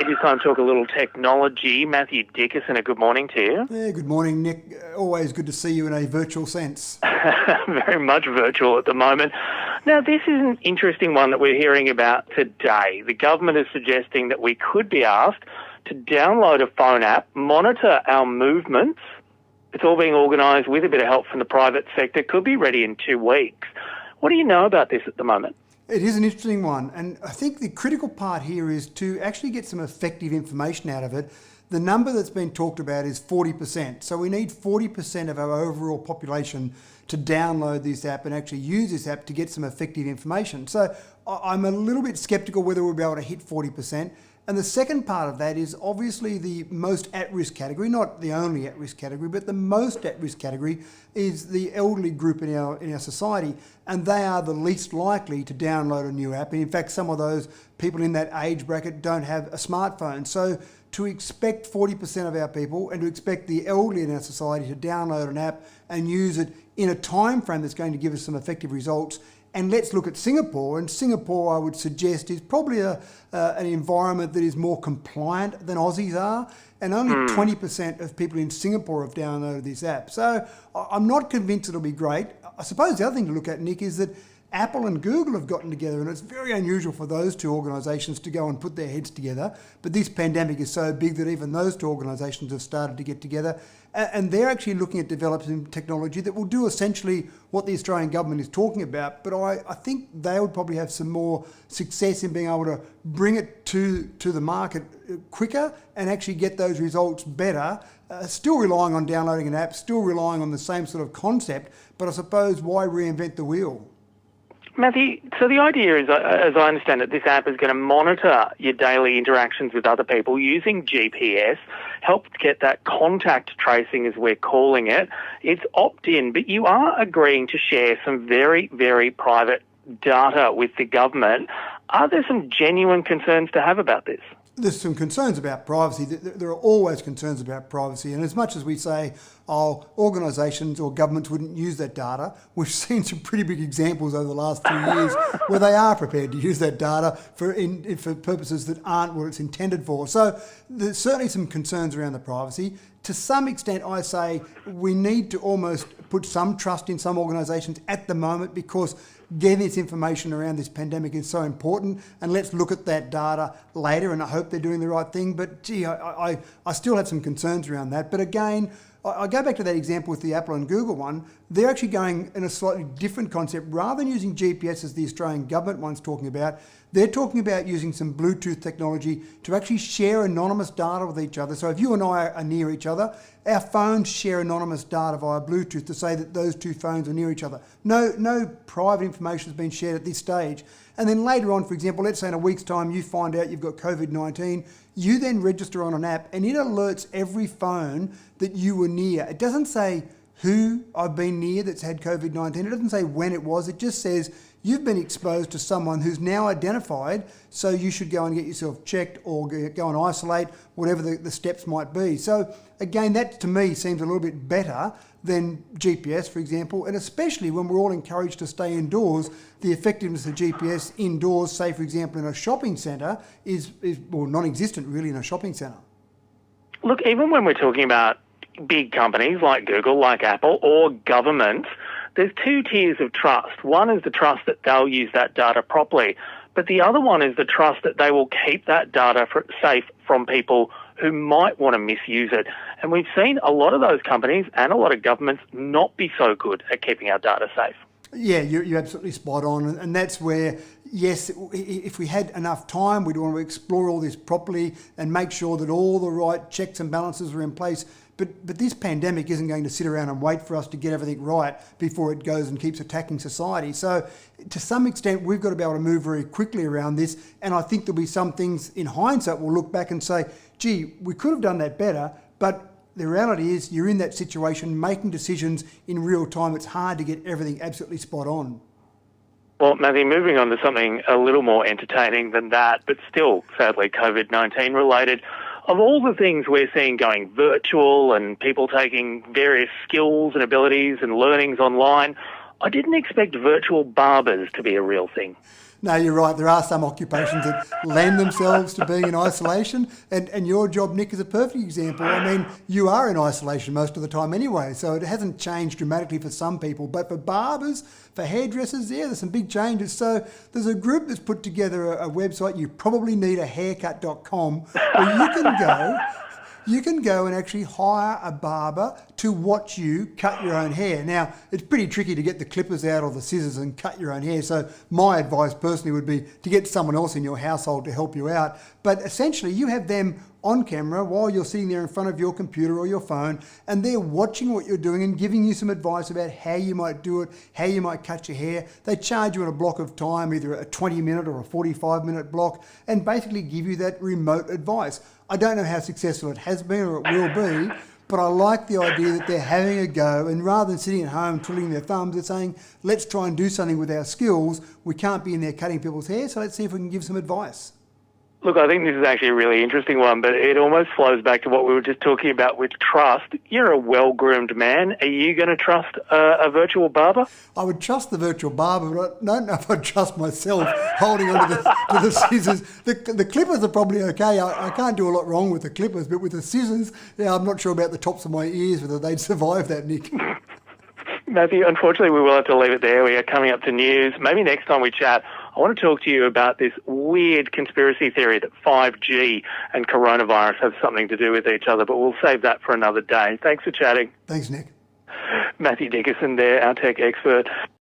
It is time to talk a little technology. Mathew Dickerson, a good morning to you. Yeah, good morning, Nick. Always good to see you in a virtual sense. Very much virtual at the moment. Now, this is an interesting one that we're hearing about today. The government is suggesting that we could be asked to download a phone app, monitor our movements. It's all being organised with a bit of help from the private sector. Could be ready in 2 weeks. What do you know about this at the moment? It is an interesting one, and I think the critical part here is to actually get some effective information out of it. The number that's been talked about is 40%. So we need 40% of our overall population to download this app and actually use this app to get some effective information. So I'm a little bit sceptical whether we'll be able to hit 40%. And the second part of that is obviously the most at-risk category, not the only at-risk category, but the most at-risk category is the elderly group in our society, and they are the least likely to download a new app. And in fact, some of those people in that age bracket don't have a smartphone. So to expect 40% of our people and to expect the elderly in our society to download an app and use it in a time frame that's going to give us some effective results. And let's look at Singapore. And Singapore, I would suggest, is probably an environment that is more compliant than Aussies are. And only 20% of people in Singapore have downloaded this app. So I'm not convinced it'll be great. I suppose the other thing to look at, Nick, is that Apple and Google have gotten together, and it's very unusual for those two organisations to go and put their heads together. But this pandemic is so big that even those two organisations have started to get together. And they're actually looking at developing technology that will do essentially what the Australian government is talking about. But I think they would probably have some more success in being able to bring it to the market quicker and actually get those results better. Still relying on downloading an app, still relying on the same sort of concept. But I suppose why reinvent the wheel? Matthew, so the idea is, as I understand it, this app is going to monitor your daily interactions with other people using GPS, help get that contact tracing, as we're calling it. It's opt-in, but you are agreeing to share some very, very private data with the government. Are there some genuine concerns to have about this? There's some concerns about privacy. There are always concerns about privacy. And as much as we say, organisations or governments wouldn't use that data, we've seen some pretty big examples over the last few years where they are prepared to use that data for purposes that aren't what it's intended for. So there's certainly some concerns around the privacy. To some extent, I say we need to almost put some trust in some organisations at the moment because getting this information around this pandemic is so important, and let's look at that data later, and I hope they're doing the right thing. But gee, I still have some concerns around that. But again, I go back to that example with the Apple and Google one. They're actually going in a slightly different concept. Rather than using GPS as the Australian government one's talking about, they're talking about using some Bluetooth technology to actually share anonymous data with each other. So if you and I are near each other, our phones share anonymous data via Bluetooth to say that those two phones are near each other. No private information has been shared at this stage. And then later on, for example, let's say in a week's time you find out you've got COVID-19, you then register on an app and it alerts every phone that you were near. It doesn't say who I've been near that's had COVID-19. It doesn't say when it was. It just says you've been exposed to someone who's now identified, so you should go and get yourself checked or go and isolate, whatever the steps might be. So again, that to me seems a little bit better than GPS, for example, and especially when we're all encouraged to stay indoors, the effectiveness of GPS indoors, say for example in a shopping centre, is well, non-existent really in a shopping centre. Look, even when we're talking about big companies like Google, like Apple, or governments, there's two tiers of trust. One is the trust that they'll use that data properly, but the other one is the trust that they will keep that data safe from people who might want to misuse it. And we've seen a lot of those companies and a lot of governments not be so good at keeping our data safe. Yeah, you're absolutely spot on. And that's where, yes, if we had enough time, we'd want to explore all this properly and make sure that all the right checks and balances are in place. But this pandemic isn't going to sit around and wait for us to get everything right before it goes and keeps attacking society. So to some extent, we've got to be able to move very quickly around this. And I think there'll be some things in hindsight we'll look back and say, gee, we could have done that better. But the reality is you're in that situation making decisions in real time. It's hard to get everything absolutely spot on. Well, Matthew, moving on to something a little more entertaining than that, but still sadly COVID-19 related. Of all the things we're seeing going virtual and people taking various skills and abilities and learnings online, I didn't expect virtual barbers to be a real thing. No, you're right. There are some occupations that lend themselves to being in isolation, and your job, Nick, is a perfect example. I mean, you are in isolation most of the time anyway, so it hasn't changed dramatically for some people. But for barbers, for hairdressers, yeah, there's some big changes. So there's a group that's put together a website, you probably need a haircut.com, where you can go and actually hire a barber to watch you cut your own hair. Now, it's pretty tricky to get the clippers out or the scissors and cut your own hair. So my advice personally would be to get someone else in your household to help you out. But essentially, you have them on camera while you're sitting there in front of your computer or your phone, and they're watching what you're doing and giving you some advice about how you might do it, how you might cut your hair. They charge you in a block of time, either a 20-minute or a 45-minute block, and basically give you that remote advice. I don't know how successful it has been or it will be, but I like the idea that they're having a go, and rather than sitting at home twiddling their thumbs, they're saying, let's try and do something with our skills. We can't be in there cutting people's hair, so let's see if we can give some advice. Look, I think this is actually a really interesting one, but it almost flows back to what we were just talking about with trust. You're a well-groomed man. Are you going to trust a virtual barber? I would trust the virtual barber, but I don't know if I'd trust myself holding on to the scissors. The clippers are probably okay. I can't do a lot wrong with the clippers, but with the scissors, yeah, I'm not sure about the tops of my ears, whether they'd survive that, Nick. Matthew, unfortunately, we will have to leave it there. We are coming up to news. Maybe next time we chat, I want to talk to you about this weird conspiracy theory that 5G and coronavirus have something to do with each other, but we'll save that for another day. Thanks for chatting. Thanks, Nick. Mathew Dickerson there, our tech expert.